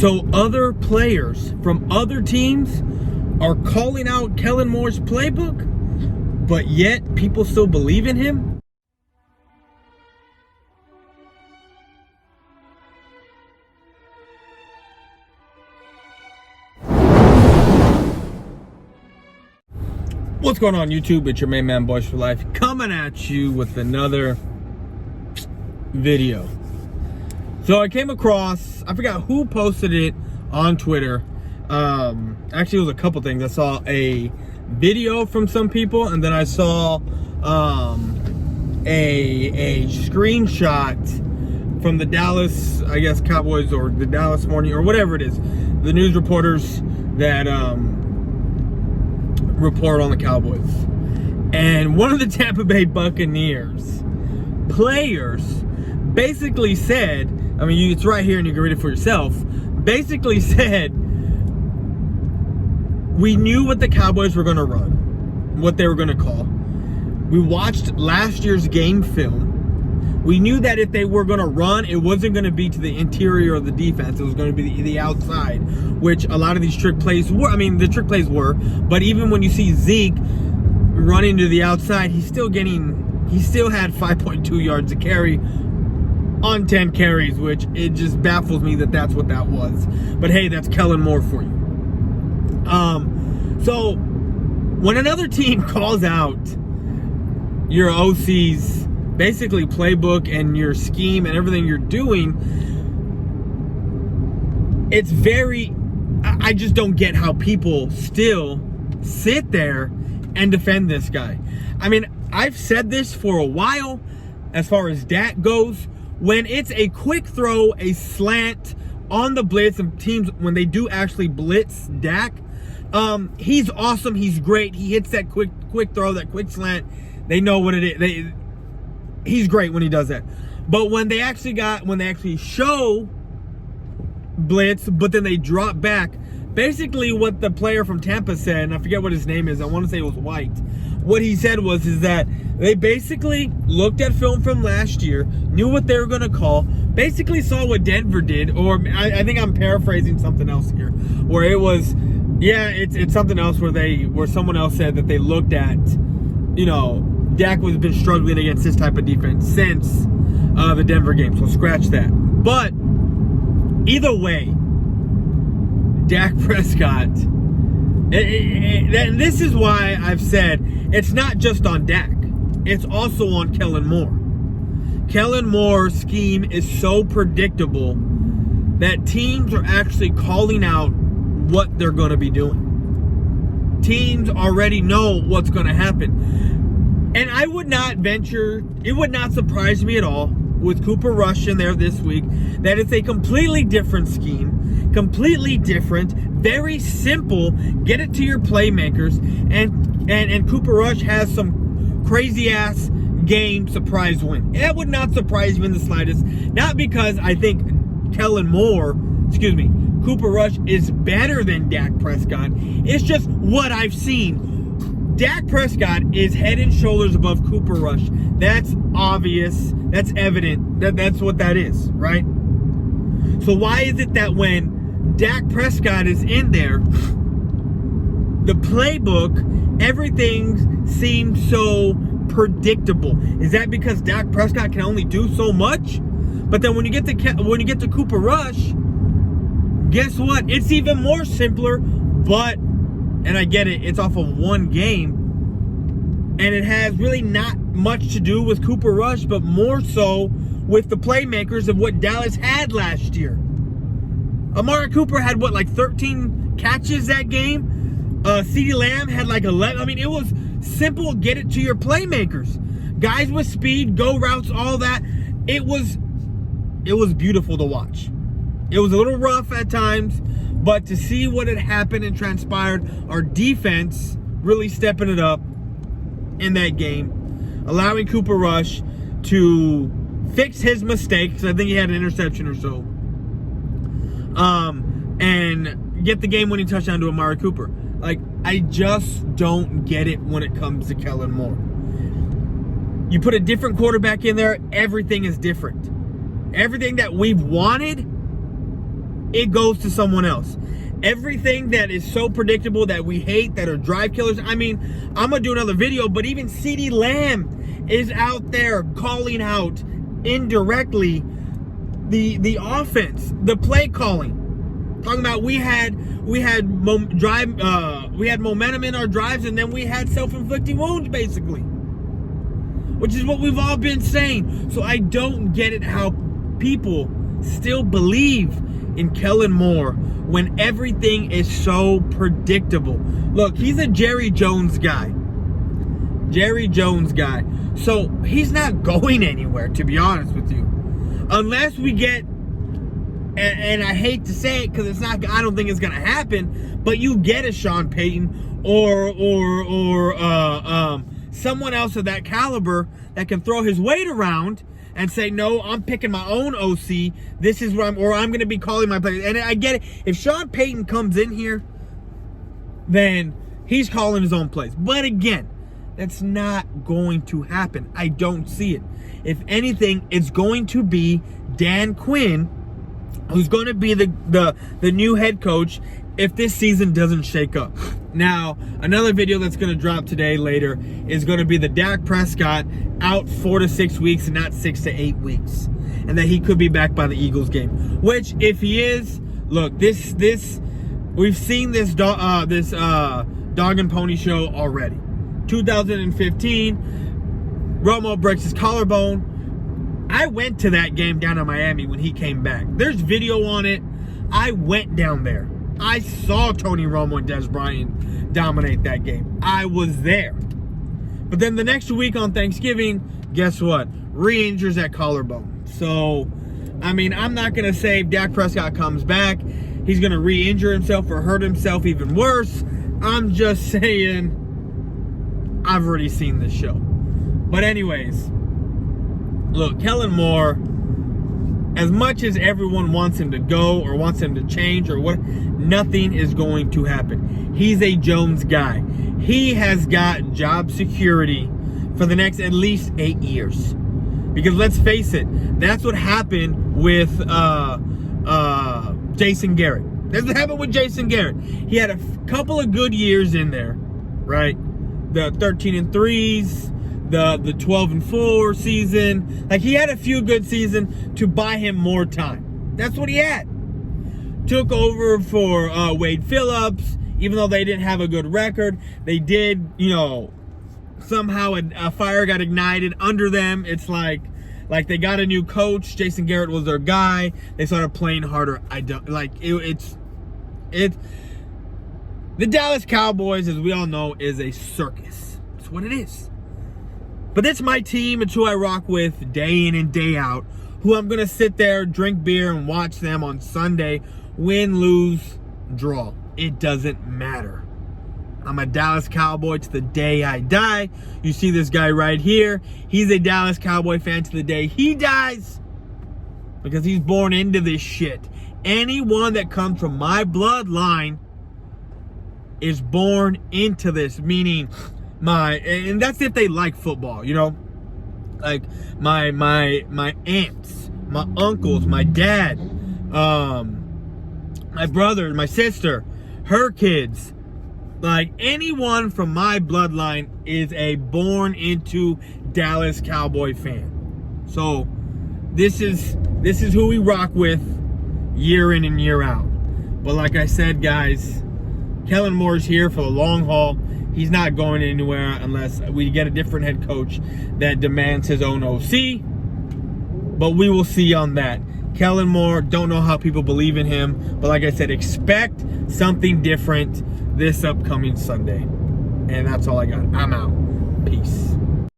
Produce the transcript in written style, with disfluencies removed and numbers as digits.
So other players from other teams are calling out Kellen Moore's playbook, but yet people still believe in him? What's going on, YouTube? It's your main man, Boys for Life, coming at you with another video. So I came across, I forgot who posted it on Twitter. Actually, it was a couple things. I saw a video from some people, and then I saw a screenshot from the Dallas, I guess, Cowboys, or the Dallas Morning, or whatever it is, the news reporters that report on the Cowboys. And one of the Tampa Bay Buccaneers players basically said, I mean, it's right here and you can read it for yourself, basically said, we knew what the Cowboys were going to run, what they were going to call. We watched last year's game film. We knew that if they were going to run, it wasn't going to be to the interior of the defense. It was going to be the outside, which a lot of these trick plays were. I mean, the trick plays were, but even when you see Zeke running to the outside, he still had 5.2 yards a carry on 10 carries, which it just baffles me that that's what that was. But hey, that's Kellen Moore for you. So when another team calls out your OC's basically playbook and your scheme and everything you're doing, it's very, I just don't get how people still sit there and defend this guy. I mean, I've said this for a while as far as Dak goes. When it's a quick throw, a slant on the blitz, and teams, when they do actually blitz Dak, he's awesome, he's great, he hits that quick throw, that quick slant, they know what it is, he's great when he does that. But when they actually show blitz, but then they drop back, basically what the player from Tampa said, and I forget what his name is, I want to say it was White, what he said is that they basically looked at film from last year, knew what they were going to call, basically saw what Denver did, or I think I'm paraphrasing something else here, where it was, yeah, it's something else where someone else said that they looked at, you know, Dak has been struggling against this type of defense since the Denver game, so scratch that. But either way, Dak Prescott, and this is why I've said it's not just on Dak, it's also on Kellen Moore. Kellen Moore's scheme is so predictable that teams are actually calling out what they're going to be doing. Teams already know what's going to happen. And I would not venture, it would not surprise me at all with Cooper Rush in there this week that it's a completely different scheme, completely different, very simple, get it to your playmakers, and Cooper Rush has some crazy ass game surprise win. That would not surprise me in the slightest, not because I think Cooper Rush is better than Dak Prescott. It's just what I've seen. Dak Prescott is head and shoulders above Cooper Rush. That's obvious. That's evident. That's what that is, right? So why is it that when Dak Prescott is in there, the playbook, everything seems so predictable? Is that because Dak Prescott can only do so much? But then when you get to Cooper Rush, guess what? It's even more simpler, but, and I get it, it's off of one game, and it has really not much to do with Cooper Rush, but more so with the playmakers of what Dallas had last year. Amari Cooper had, what, like 13 catches that game? CeeDee Lamb had like 11. I mean, it was simple, get it to your playmakers. Guys with speed, go routes, all that. It was beautiful to watch. It was a little rough at times, but to see what had happened and transpired, our defense really stepping it up in that game, allowing Cooper Rush to fix his mistakes. I think he had an interception or so, and get the game-winning touchdown to Amari Cooper. Like, I just don't get it when it comes to Kellen Moore. You put a different quarterback in there, everything is different. Everything that we've wanted it goes to someone else. Everything that is so predictable that we hate, that are drive killers. I mean, I'm going to do another video, but even CeeDee Lamb is out there calling out indirectly the offense, the play calling. Talking about we had momentum in our drives, and then we had self-inflicting wounds, basically, which is what we've all been saying. So I don't get it how people still believe in Kellen Moore when everything is so predictable. Look, he's a Jerry Jones guy. So he's not going anywhere, to be honest with you, unless we get. And I hate to say it because it's not. I don't think it's gonna happen. But you get a Sean Payton or someone else of that caliber that can throw his weight around and say, no, I'm picking my own OC. This is what I'm gonna be calling my players. And I get it. If Sean Payton comes in here, then he's calling his own plays. But again, that's not going to happen. I don't see it. If anything, it's going to be Dan Quinn, who's going to be the new head coach if this season doesn't shake up. Now, another video that's going to drop today later is going to be the Dak Prescott out 4 to 6 weeks and not 6 to 8 weeks. And that he could be back by the Eagles game. Which, if he is, look, we've seen this dog and pony show already. 2015, Romo breaks his collarbone. I went to that game down in Miami when he came back. There's video on it. I went down there. I saw Tony Romo and Des Bryant dominate that game. I was there. But then the next week on Thanksgiving, guess what? Re-injures that collarbone. So, I mean, I'm not going to say if Dak Prescott comes back, he's going to re-injure himself or hurt himself even worse. I'm just saying, I've already seen this show. But anyways, look, Kellen Moore, as much as everyone wants him to go or wants him to change or what, nothing is going to happen. He's a Jones guy. He has got job security for the next at least 8 years. Because let's face it, that's what happened with Jason Garrett. That's what happened with Jason Garrett. He had a couple of good years in there, right? The 13-3s. The 12-4 season. Like, he had a few good seasons to buy him more time. That's what he had. Took over for Wade Phillips, even though they didn't have a good record. They did, somehow a fire got ignited under them. It's like they got a new coach. Jason Garrett was their guy. They started playing harder. It's the Dallas Cowboys, as we all know, is a circus. That's what it is. But it's my team. It's who I rock with day in and day out. Who I'm going to sit there, drink beer, and watch them on Sunday. Win, lose, draw. It doesn't matter. I'm a Dallas Cowboy to the day I die. You see this guy right here. He's a Dallas Cowboy fan to the day he dies. Because he's born into this shit. Anyone that comes from my bloodline is born into this. Meaning, and that's if they like football, like my aunts, my uncles, my dad, my brother, my sister, her kids, like anyone from my bloodline is a born into Dallas Cowboy fan. So this is who we rock with year in and year out. But like I said, guys, Kellen Moore's here for the long haul. He's not going anywhere unless we get a different head coach that demands his own OC. But we will see on that. Kellen Moore, don't know how people believe in him. But like I said, expect something different this upcoming Sunday. And that's all I got. I'm out.